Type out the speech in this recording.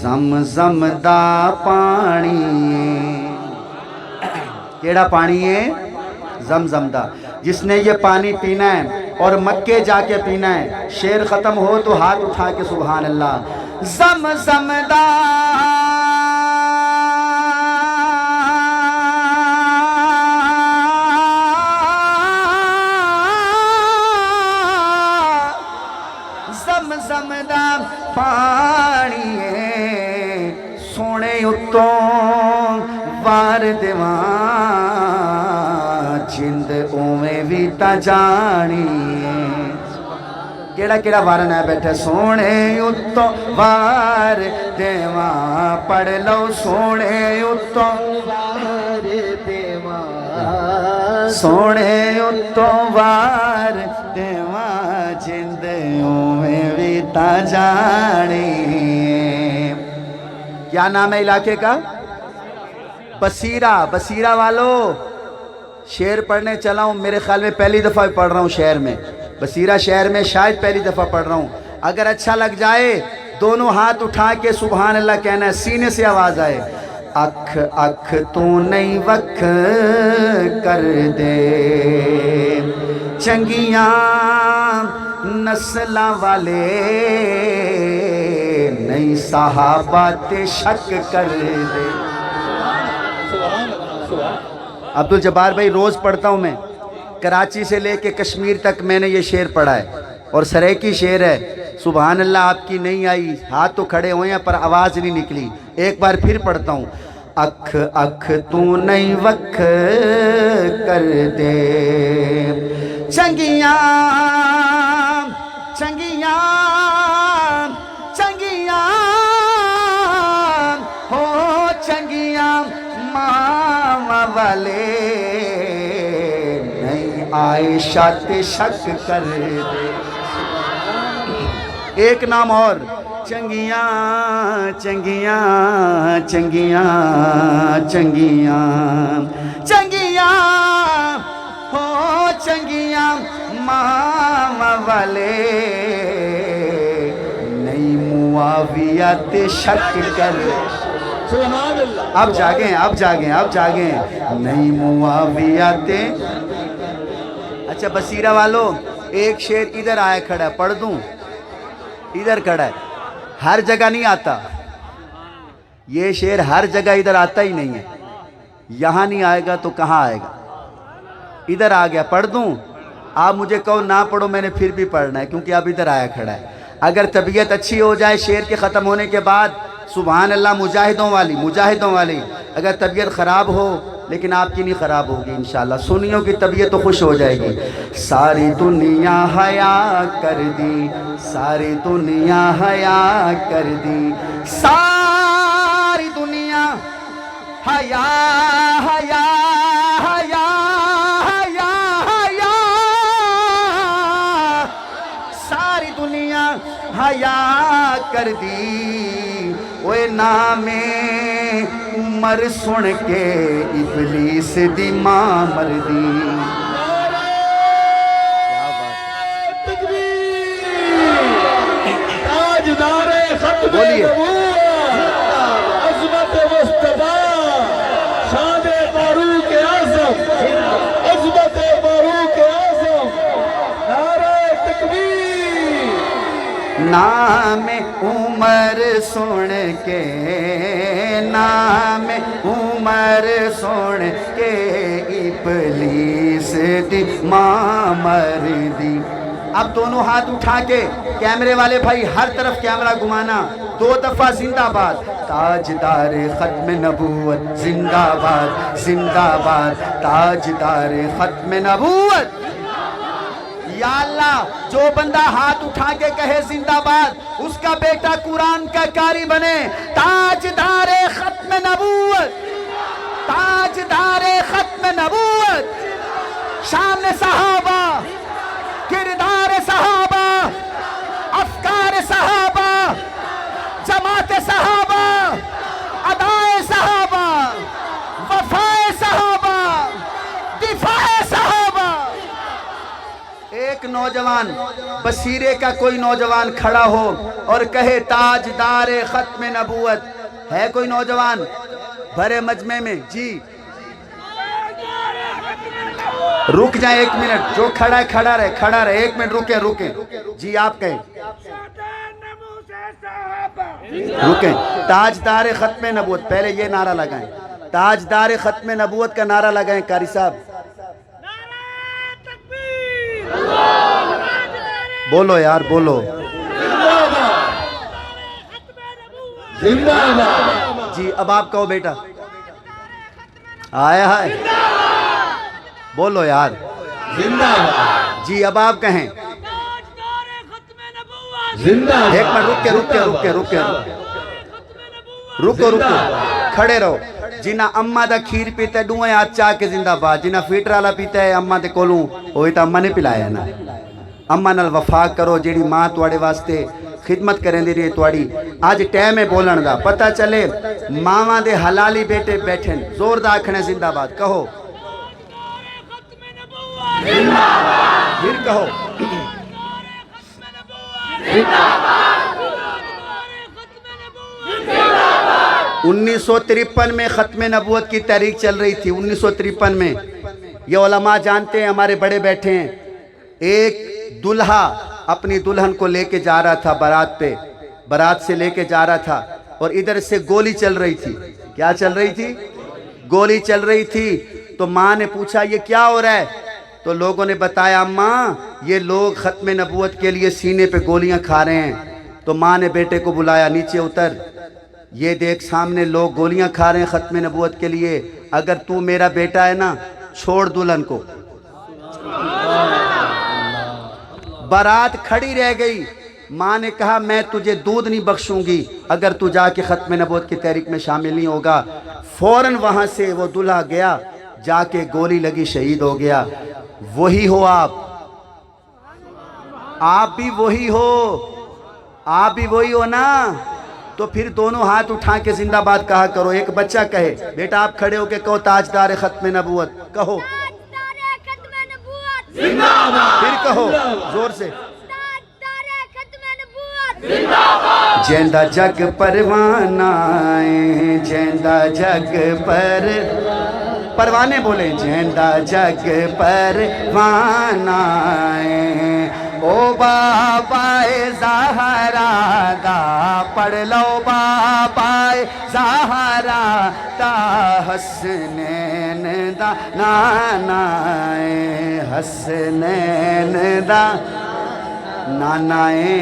जमजम दा पानी केड़ा पानी है? जमजम दा। जिसने ये पानी पीना है और मक्के जाके पीना है, शेर खत्म हो तो हाथ उठा के सुभान अल्लाह। जमजम दा जमजम दा पानी सोने उत्तों वार देवा जिंद उवें भी ता जानी। केड़ा केड़ा वारन है बैठे? सोने उत्तों वार देवा, पढ़ लो सोने उत्तों वार देवा, सोने उत्तों वार देवा जिंद उवें भी ता जानी। क्या नाम है इलाके का? बसीरा। बसीरा वालों शेर पढ़ने चला हूँ, मेरे ख्याल में पहली दफ़ा पढ़ रहा हूँ शहर में, बसीरा शहर में शायद पहली दफ़ा पढ़ रहा हूँ। अगर अच्छा लग जाए दोनों हाथ उठा के सुभान अल्लाह कहना है, सीने से आवाज़ आए। अख अख तू नहीं वख कर दे चंगियां नस्लां वाले, नहीं सहाबा ते शक कर दे। अब्दुल जब्बार भाई रोज़ पढ़ता हूँ मैं, कराची से लेके कश्मीर तक मैंने ये शेर पढ़ा है और सरेकी शेर है। सुभान अल्लाह आपकी नहीं आई, हाथ तो खड़े हुए हैं पर आवाज़ नहीं निकली। एक बार फिर पढ़ता हूँ। अख अख तू नहीं वख कर दे चंगियां चंगियां चंगियां हो चंगियां मामा वाले, नहीं आयशा ते शक कर दे। एक नाम और, चंगियां चंगियां चंगियां चंगियां चंगियां हो चंगियां मामा वाले, नहीं मुआविया ते शक कर। अब जागे अब जागे अब जागे, नहीं मुआविया ते। अच्छा बसीरा वालों एक शेर इधर आया खड़ा है, पढ़ दूं? इधर खड़ा है, हर जगह नहीं आता ये शेर, हर जगह इधर आता ही नहीं है। यहां नहीं आएगा तो कहां आएगा? इधर आ गया, पढ़ दूं? आप मुझे कहो ना पढ़ो, मैंने फिर भी पढ़ना है क्योंकि अब इधर आया खड़ा है। अगर तबीयत अच्छी हो जाए शेर के ख़त्म होने के बाद, सुभान अल्लाह, मुजाहिदों वाली मुजाहिदों वाली। अगर तबीयत ख़राब हो, लेकिन आपकी नहीं ख़राब होगी इंशाल्लाह, सुनियों की तबीयत तो खुश हो जाएगी। सारी दुनिया हया कर दी, सारी दुनिया हया कर दी, सारी दुनिया हया हया हया हया हया, सारी दुनिया हया कर दी। ओए नामे उमर सुन के इबलीस दी मां मर दी। क्या बात है, बोलिए। अज़मत मुस्तफा शान फारूक आज़म, अज़मत फारूक आज़म, नारे तकबीर। नाम उमर सुन के, नाम उमर सुन के इबलीस दी मां मर दी। अब दोनों हाथ उठा के कैमरे वाले भाई हर तरफ कैमरा घुमाना, 2 दफा जिंदाबाद। ताजदार खत्म नबूवत जिंदाबाद जिंदाबाद, ताजदार खत्म नबूवत। या अल्लाह, जो बंदा हाथ उठा के कहे जिंदाबाद, उसका बेटा कुरान का कारी बने। ताजदारे खत्म नबूवत, ताजदारे खत्म नबूवत। शान सहाबा, किरदार सहाबा, अफकार सहाबा, जमात सहाबा, अदाए सहाबा, वफाए सहाबा, दिफाए सहाबा। एक नौजवान, बसीरे का कोई नौजवान खड़ा हो और कहे ताजदार खत्म नबूवत? है कोई नौजवान भरे मजमे में? जी रुक जाए एक मिनट, जो खड़ा है खड़ा रहे, खड़ा रहे, एक मिनट रुके रुके। जी आप कहें, रुके। ताजदार खत्म नबूवत, पहले ये नारा लगाएं, ताजदार खत्म नबूवत का नारा लगाएं कारी साहब। बोलो यार बोलो। जिंदाबाद। जी अब आप कहो बेटा। आया है, बोलो यार। जिंदाबाद। जी अब आप कहें। जिंदाबाद। एक मिनट रुके रुके रुके रुके रुको रुको, खड़े रहो। जिन्ना अम्मा दा खीर पीता है डूए हाथ चाह के जिंदाबाद, जिन्ना फीटर वाला पीता है अम्मा दे कोलों, वो तो अम्मा ने पिलाया ना। अम्मा नाल वफा करो, जेड़ी मां तुहाडे वास्ते खिदमत करेंदी रही तुहाडी। अज टाइम है बोलण दा, पता चले मावां दे हलाली बेटे बैठे। जोरदार आखना जिंदाबाद, कहो फिर कहो। 1953 में ख़त्म नबूवत की तहरीक चल रही थी। 1953 में ये उलमा जानते हैं, हमारे बड़े बैठे हैं। एक दुल्हा अपनी दुल्हन को लेके जा रहा था बारात पे, बारात से लेके जा रहा था और इधर से गोली चल रही थी। क्या चल रही थी? गोली चल रही थी। तो माँ ने पूछा ये क्या हो रहा है? तो लोगों ने बताया अम्मा ये लोग ख़त्म नबूवत के लिए सीने पे गोलियां खा रहे हैं। तो माँ ने बेटे को बुलाया, नीचे उतर, ये देख सामने लोग गोलियां खा रहे हैं ख़त्म नबूवत के लिए। अगर तू मेरा बेटा है ना, छोड़ दुल्हन को। बारात खड़ी रह गई। माँ ने कहा मैं तुझे दूध नहीं बख्शूंगी अगर तू जाके ख़त्म नबूवत की तहरीक में शामिल नहीं होगा। फौरन वहाँ से वो दूल्हा गया, जाके गोली लगी, शहीद हो गया। वही हो आप भी वही हो, आप भी वही हो ना। तो फिर दोनों हाथ उठा के जिंदाबाद कहा करो। एक बच्चा कहे, बेटा आप खड़े होके कहो ताजदार ख़त्म नबूवत, कहो फिर कहो जोर से। जेंदा जग परवाना है, जेंदा जग पर परवाने बोले, जेंदा जग परवाना है। ओ बाबाए ज़हरा दा पढ़ लो, बाबाए ज़हरा दा हसनैन दा नाना है, हसनैन दा नाना है।